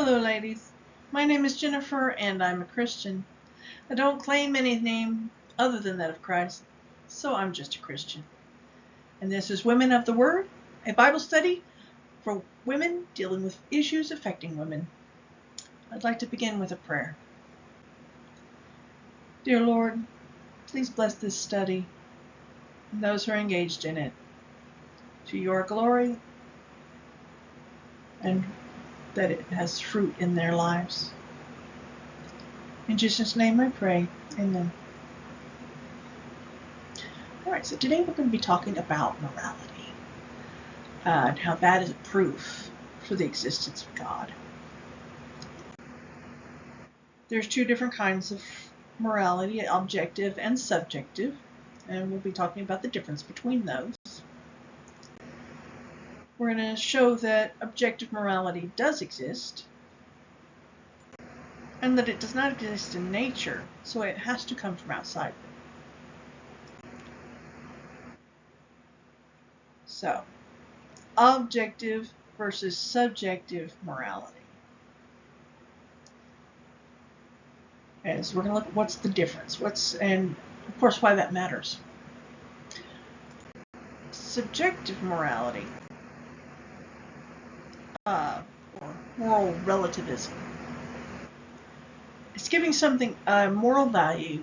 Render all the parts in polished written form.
Hello, ladies. My name is Jennifer, and I'm a Christian. I don't claim any name other than that of Christ, so I'm just a Christian. And this is Women of the Word, a Bible study for women dealing with issues affecting women. I'd like to begin with a prayer. Dear Lord, please bless this study and those who are engaged in it to your glory, and that it has fruit in their lives. In Jesus' name I pray. Amen. Alright, so today we're going to be talking about morality and how that is a proof for the existence of God. There's two different kinds of morality, objective and subjective, and we'll be talking about the difference between those. We're going to show that objective morality does exist, and that it does not exist in nature, so it has to come from outside. So, objective versus subjective morality. And so we're going to look at what's the difference, and of course why that matters. Subjective morality, or moral relativism, it's giving something a moral value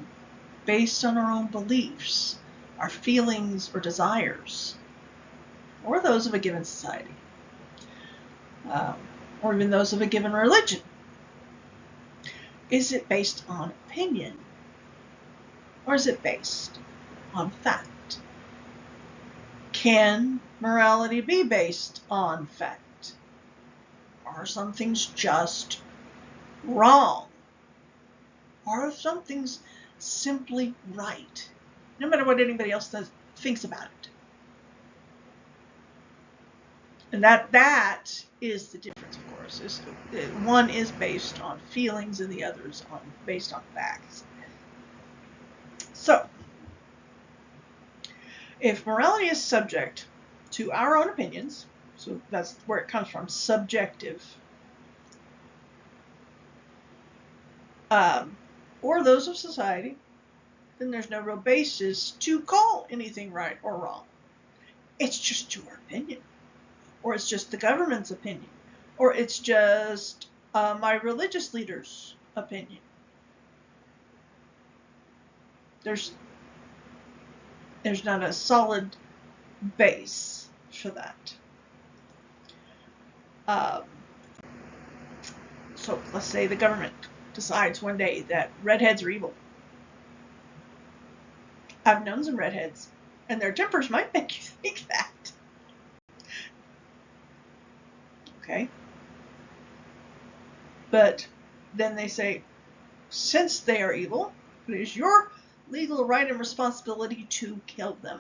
based on our own beliefs, our feelings or desires, or those of a given society, or even those of a given religion. Is it based on opinion, or is it based on fact? Can morality be based on fact? Are some things just wrong? Or are some things simply right, no matter what anybody else thinks about it? And that is the difference, of course. One is based on feelings and the other is based on facts. So, if morality is subject to our own opinions, so that's where it comes from, subjective, or those of society, then there's no real basis to call anything right or wrong. It's just your opinion, or it's just the government's opinion, or it's just my religious leader's opinion. There's not a solid base for that. So let's say the government decides one day that redheads are evil. I've known some redheads, and their tempers might make you think that. Okay? But then they say, since they are evil, it is your legal right and responsibility to kill them.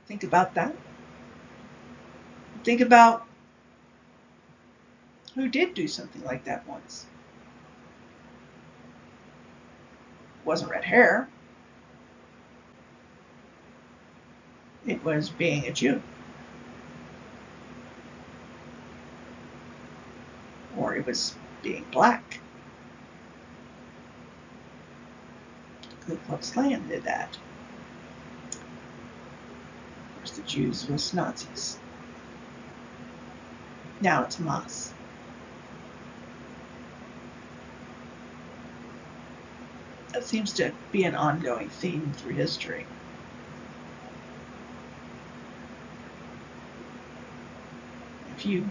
Think about that. Think about who did do something like that once. It wasn't red hair. It was being a Jew. Or it was being black. Ku Klux Klan did that. Of course, the Jews was Nazis. Now it's Hamas. That seems to be an ongoing theme through history. If you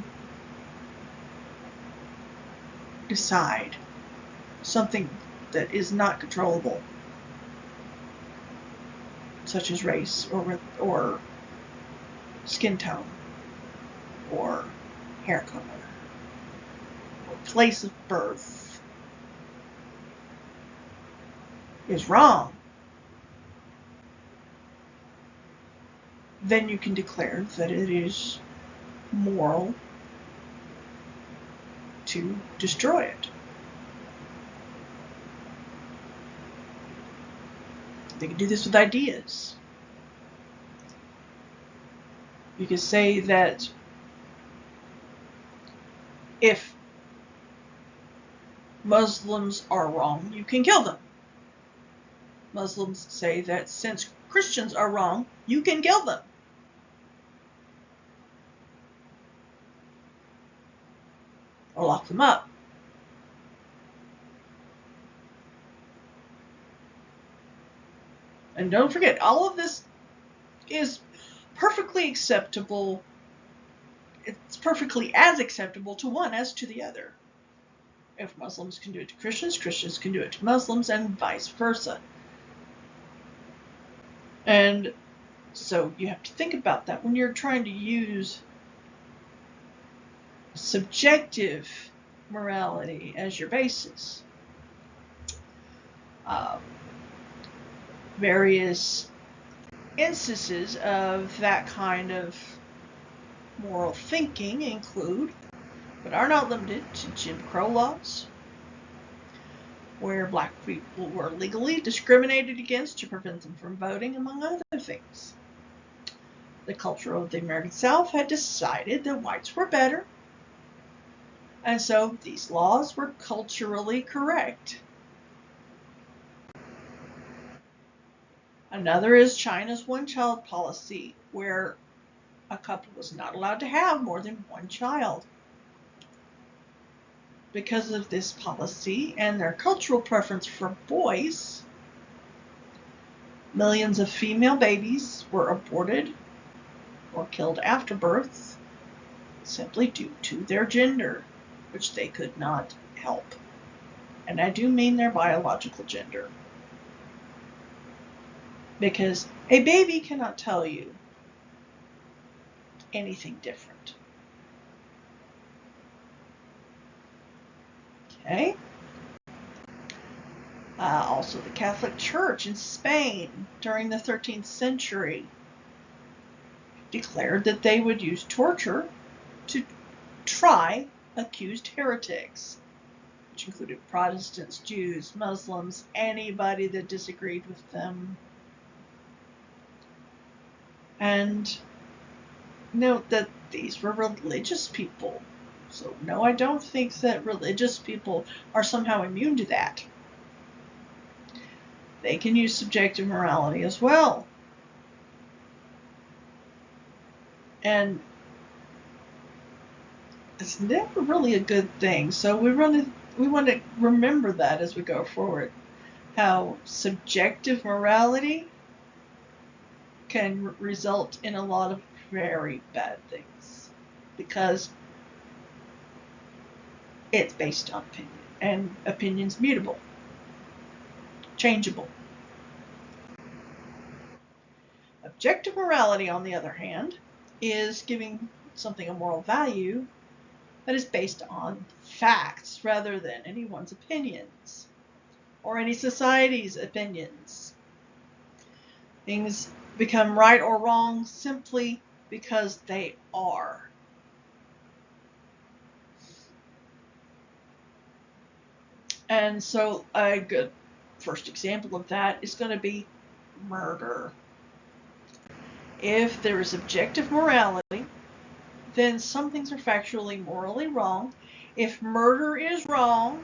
decide something that is not controllable, such as race or skin tone or hair color or place of birth, is wrong, then you can declare that it is moral to destroy it. They can do this with ideas. You could say that If Muslims are wrong, you can kill them. Muslims say that since Christians are wrong, you can kill them. Or lock them up. And don't forget, all of this is perfectly acceptable. It's perfectly as acceptable to one as to the other. If Muslims can do it to Christians, Christians can do it to Muslims, and vice versa. And so you have to think about that when you're trying to use subjective morality as your basis. Various instances of that kind of moral thinking include, but are not limited to, Jim Crow laws, where black people were legally discriminated against to prevent them from voting, among other things. The culture of the American South had decided that whites were better, and so these laws were culturally correct. Another is China's one-child policy, where a couple was not allowed to have more than one child. Because of this policy and their cultural preference for boys, millions of female babies were aborted or killed after birth simply due to their gender, which they could not help. And I do mean their biological gender. Because a baby cannot tell you anything different. Okay? Also, the Catholic Church in Spain during the 13th century declared that they would use torture to try accused heretics, which included Protestants, Jews, Muslims, anybody that disagreed with them. And note that these were religious people. So no, I don't think that religious people are somehow immune to that. They can use subjective morality as well. And it's never really a good thing. So we want to remember that as we go forward. How subjective morality can result in a lot of very bad things, because it's based on opinion, and opinion's mutable, changeable. Objective morality, on the other hand, is giving something a moral value that is based on facts rather than anyone's opinions or any society's opinions. Things become right or wrong simply because they are. And so a good first example of that is going to be murder. If there is objective morality, then some things are factually morally wrong. If murder is wrong,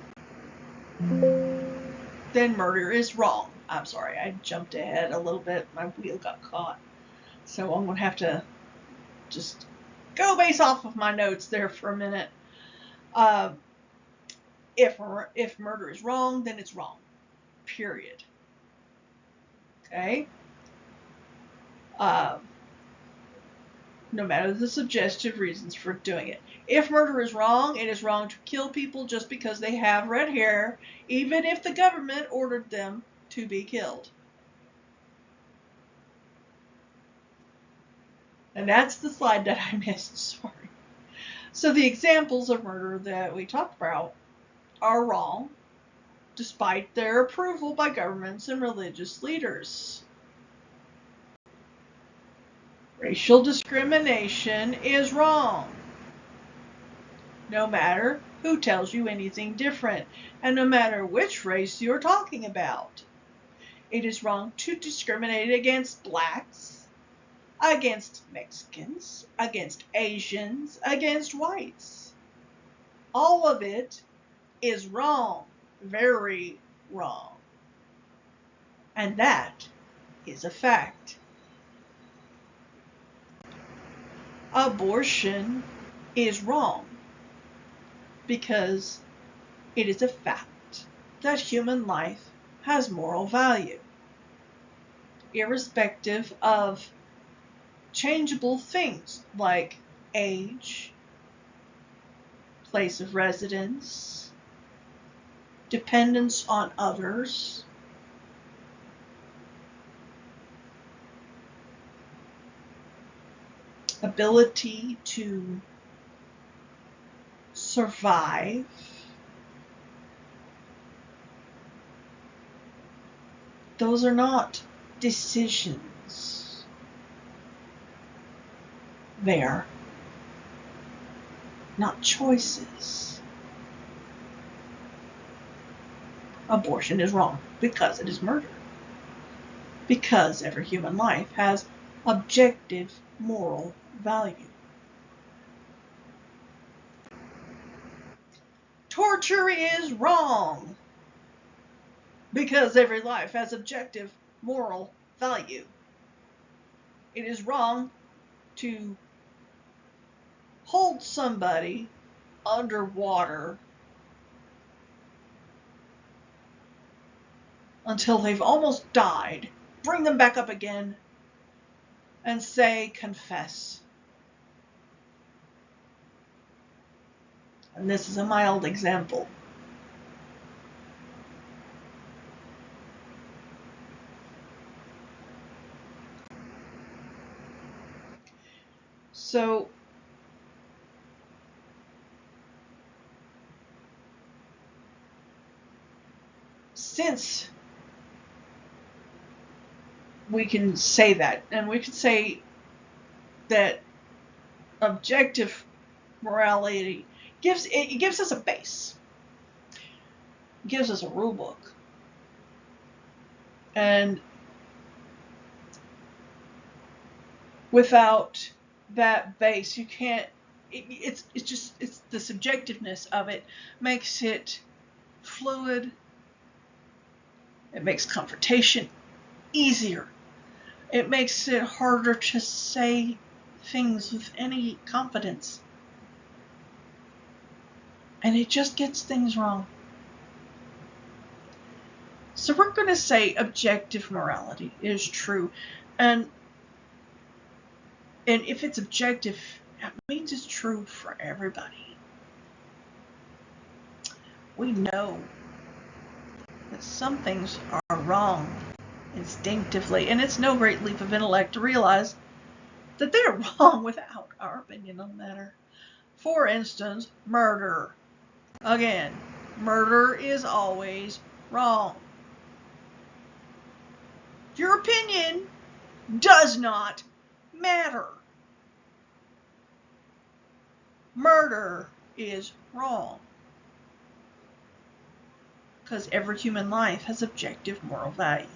then murder is wrong. I'm sorry, I jumped ahead a little bit. My wheel got caught. So I'm going to have to just go base off of my notes there for a minute. If murder is wrong, then it's wrong. Period. Okay? No matter the subjective reasons for doing it. If murder is wrong, it is wrong to kill people just because they have red hair, even if the government ordered them to be killed. And that's the slide that I missed, sorry. So the examples of murder that we talked about are wrong, despite their approval by governments and religious leaders. Racial discrimination is wrong, no matter who tells you anything different, and no matter which race you're talking about. It is wrong to discriminate against blacks, against Mexicans, against Asians, against whites. All of it is wrong, very wrong. And that is a fact. Abortion is wrong because it is a fact that human life has moral value, irrespective of changeable things like age, place of residence, dependence on others, ability to survive, those are not decisions. They are not choices. Abortion is wrong because it is murder. Because every human life has objective moral value. Torture is wrong because every life has objective moral value. It is wrong to hold somebody underwater until they've almost died, bring them back up again, and say, confess. And this is a mild example. So, since we can say that, and we can say that objective morality gives us a base, it gives us a rule book, and without that base, you can't. It's the subjectiveness of it makes it fluid. It makes confrontation easier. It makes it harder to say things with any confidence. And it just gets things wrong. So we're going to say objective morality is true. And if it's objective, that means it's true for everybody. We know that some things are wrong instinctively, and it's no great leap of intellect to realize that they are wrong without our opinion on the matter. For instance, murder. Again, murder is always wrong. Your opinion does not matter. Murder is wrong. Because every human life has objective moral value.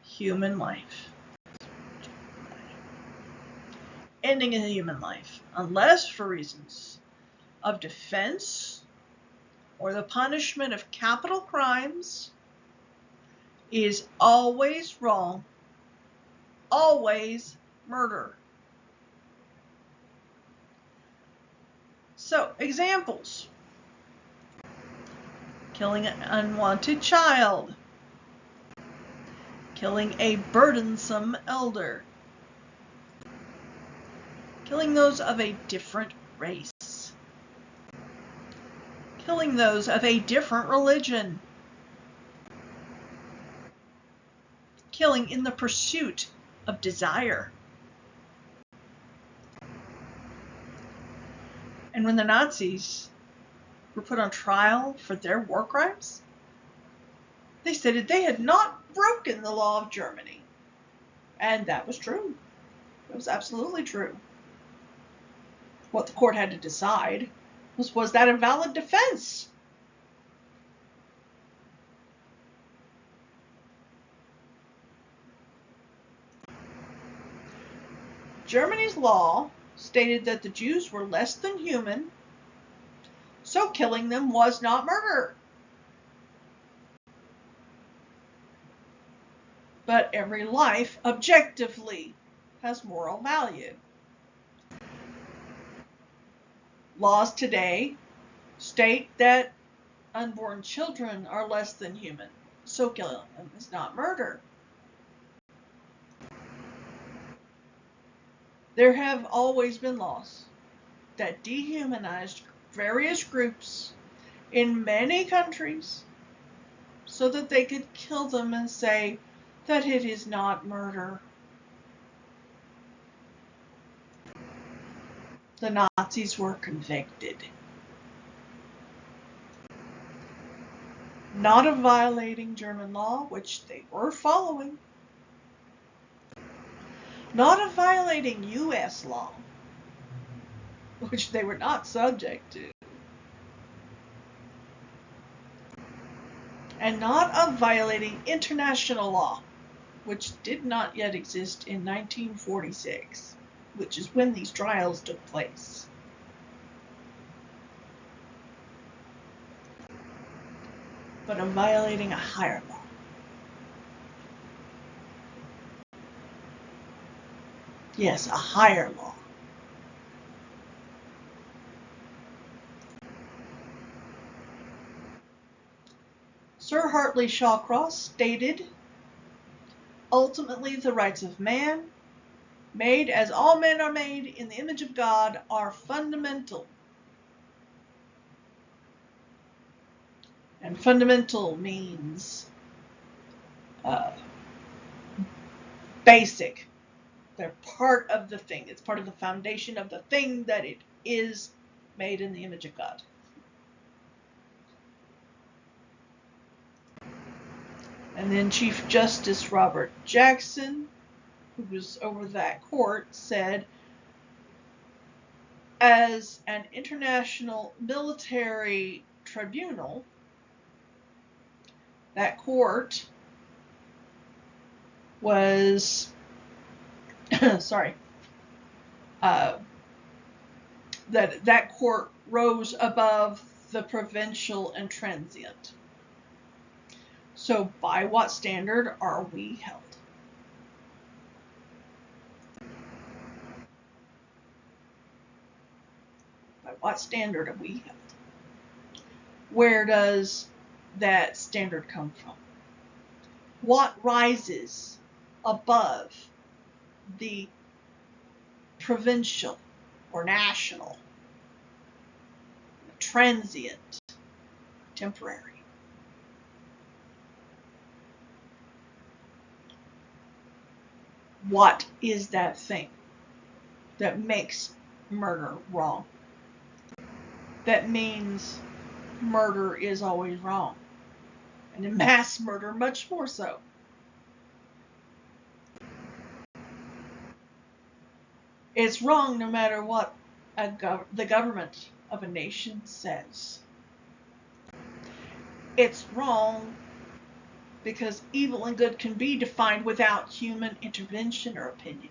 Human life. Ending a human life, unless for reasons of defense or the punishment of capital crimes, is always wrong, always murder. So, examples. Killing an unwanted child. Killing a burdensome elder. Killing those of a different race. Killing those of a different religion. Killing in the pursuit of desire. And when the Nazis were put on trial for their war crimes, they stated they had not broken the law of Germany. And that was true. It was absolutely true. What the court had to decide was that a valid defense? Germany's law stated that the Jews were less than human, so killing them was not murder. But every life, objectively, has moral value. Laws today state that unborn children are less than human, so killing them is not murder. There have always been laws that dehumanized various groups in many countries so that they could kill them and say that it is not murder. The Nazis were convicted, not of violating German law, which they were following, not of violating U.S. law, which they were not subject to, and not of violating international law, which did not yet exist in 1946, which is when these trials took place. But of violating a higher law. Yes, a higher law. Sir Hartley Shawcross stated, ultimately the rights of man, made as all men are made in the image of God, are fundamental. And fundamental means basic. They're part of the thing. It's part of the foundation of the thing that it is made in the image of God. And then Chief Justice Robert Jackson, who was over that court, said, as an international military tribunal, that court was, that court rose above the provincial and transient. So by what standard are we held? By what standard are we held? Where does that standard come from? What rises above the provincial or national, transient, temporary? What is that thing that makes murder wrong? That means murder is always wrong. And in mass murder, much more so. It's wrong no matter what the government of a nation says. It's wrong because evil and good can be defined without human intervention or opinion.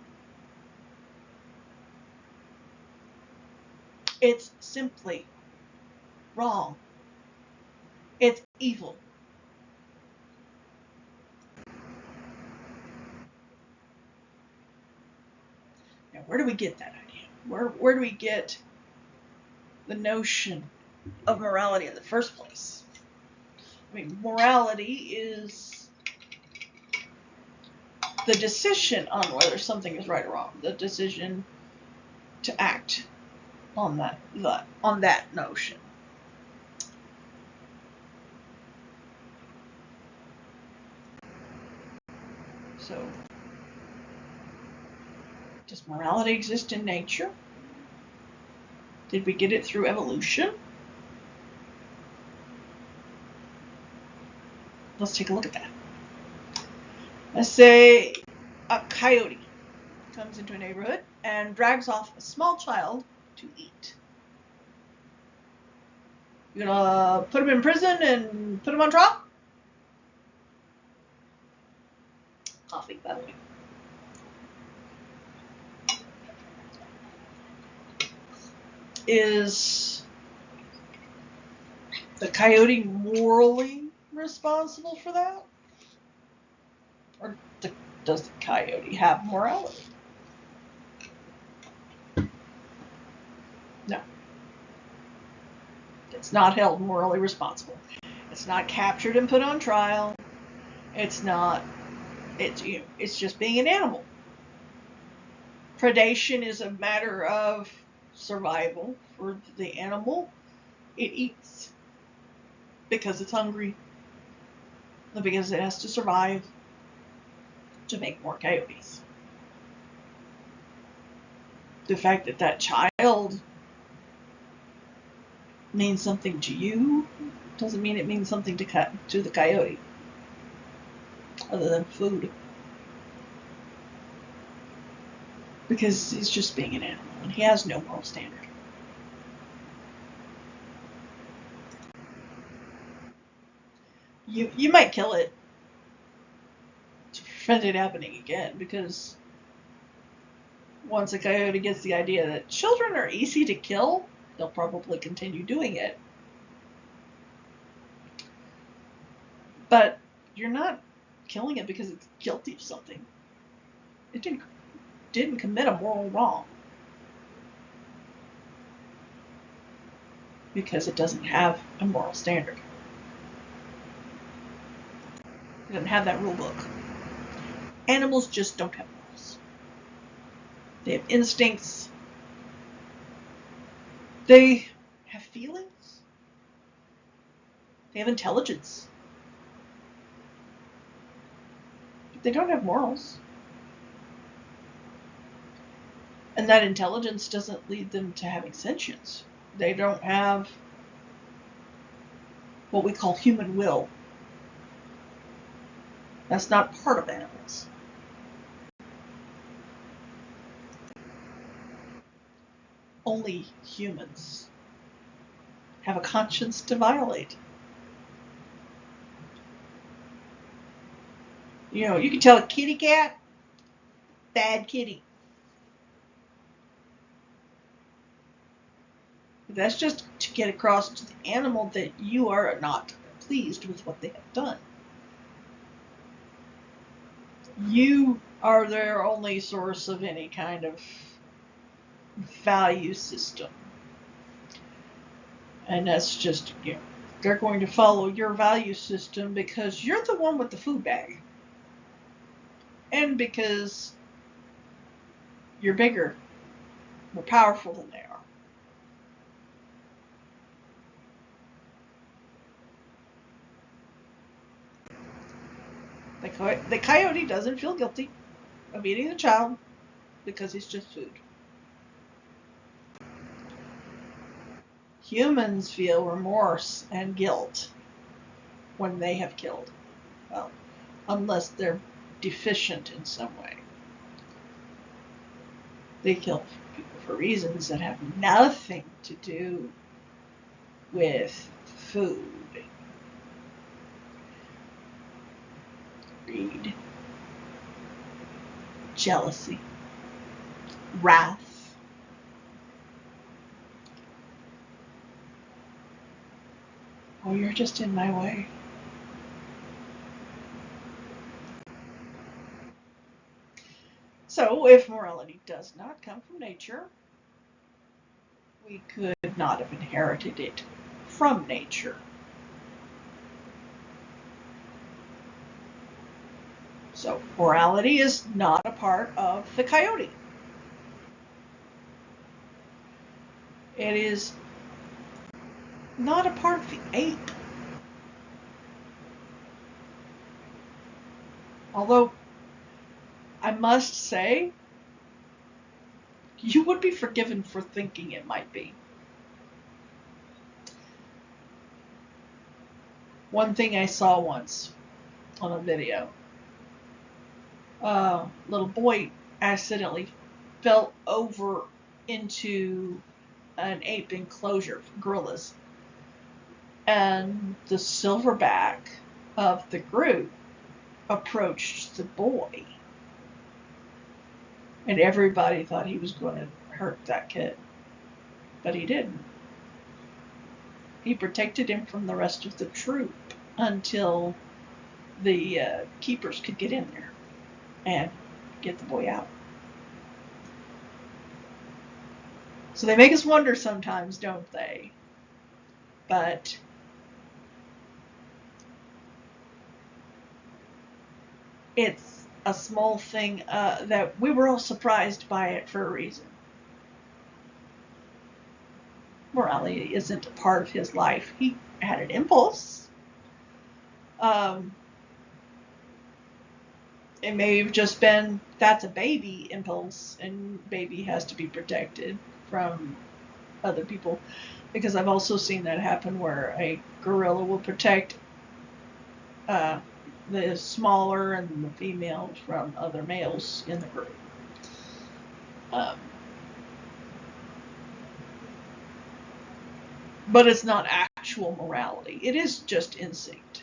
It's simply wrong. It's evil. Now, where do we get that idea? Where do we get the notion of morality in the first place? I mean, morality is the decision on whether something is right or wrong, the decision to act on that notion. So, does morality exist in nature? Did we get it through evolution? Let's take a look at that. Let's say a coyote comes into a neighborhood and drags off a small child to eat. You're gonna put him in prison and put him on trial? Coffee, by the way. Is the coyote morally responsible for that? Or does the coyote have morality? No. It's not held morally responsible. It's not captured and put on trial. It's not. It's just being an animal. Predation is a matter of survival for the animal. It eats because it's hungry, because it has to survive to make more coyotes. The fact that that child means something to you doesn't mean it means something to the coyote, other than food. Because he's just being an animal and he has no moral standard. You might kill it to prevent it happening again, because once a coyote gets the idea that children are easy to kill, they'll probably continue doing it. But you're not killing it because it's guilty of something. It didn't commit a moral wrong. Because it doesn't have a moral standard. It doesn't have that rule book. Animals just don't have morals. They have instincts. They have feelings. They have intelligence. But they don't have morals. And that intelligence doesn't lead them to having sentience. They don't have what we call human will. That's not part of animals. Only humans have a conscience to violate. You know, you can tell a kitty cat, bad kitty. That's just to get across to the animal that you are not pleased with what they have done. You are their only source of any kind of value system. And that's just, they're going to follow your value system because you're the one with the food bag. And because you're bigger, more powerful than they are. The coyote doesn't feel guilty of eating the child because he's just food. Humans feel remorse and guilt when they have killed. Well, unless they're deficient in some way. They kill people for reasons that have nothing to do with food. Greed, jealousy, wrath. Oh, you're just in my way. So, if morality does not come from nature, we could not have inherited it from nature. So, morality is not a part of the coyote. It is not a part of the ape. Although, I must say, you would be forgiven for thinking it might be. One thing I saw once on a video, a little boy accidentally fell over into an ape enclosure, gorillas. And the silverback of the group approached the boy. And everybody thought he was going to hurt that kid. But he didn't. He protected him from the rest of the troop until the keepers could get in there and get the boy out. So they make us wonder sometimes, don't they? But it's a small thing that we were all surprised by it for a reason. Morality isn't a part of his life. He had an impulse. It may have just been, that's a baby impulse, and baby has to be protected from other people. Because I've also seen that happen where a gorilla will protect the smaller and the females from other males in the group. But it's not actual morality. It is just instinct.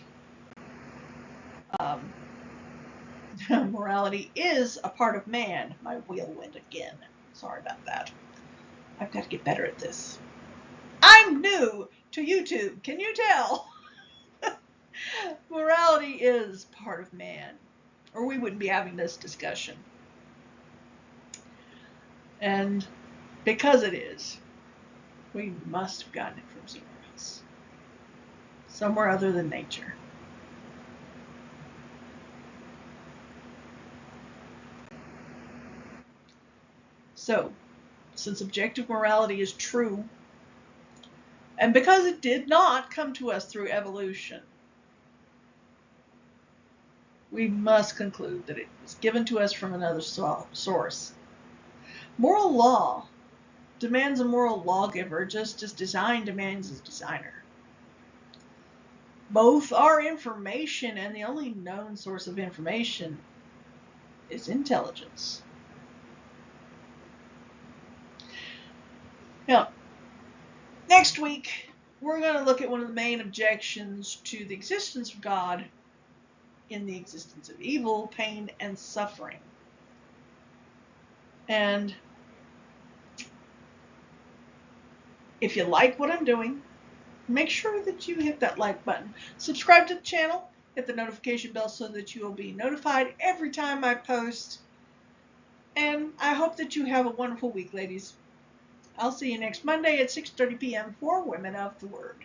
Morality is a part of man. My wheel went again. Sorry about that. I've got to get better at this. I'm new to YouTube. Can you tell? Morality is part of man, or we wouldn't be having this discussion. And because it is, we must have gotten it from somewhere else. Somewhere other than nature. So, since objective morality is true, and because it did not come to us through evolution, we must conclude that it was given to us from another source. Moral law demands a moral lawgiver just as design demands a designer. Both are information, and the only known source of information is intelligence. Now, next week, we're going to look at one of the main objections to the existence of God in the existence of evil, pain, and suffering. And if you like what I'm doing, make sure that you hit that like button. Subscribe to the channel, hit the notification bell so that you will be notified every time I post. And I hope that you have a wonderful week, ladies. I'll see you next Monday at 6:30 p.m. for Women of the Word.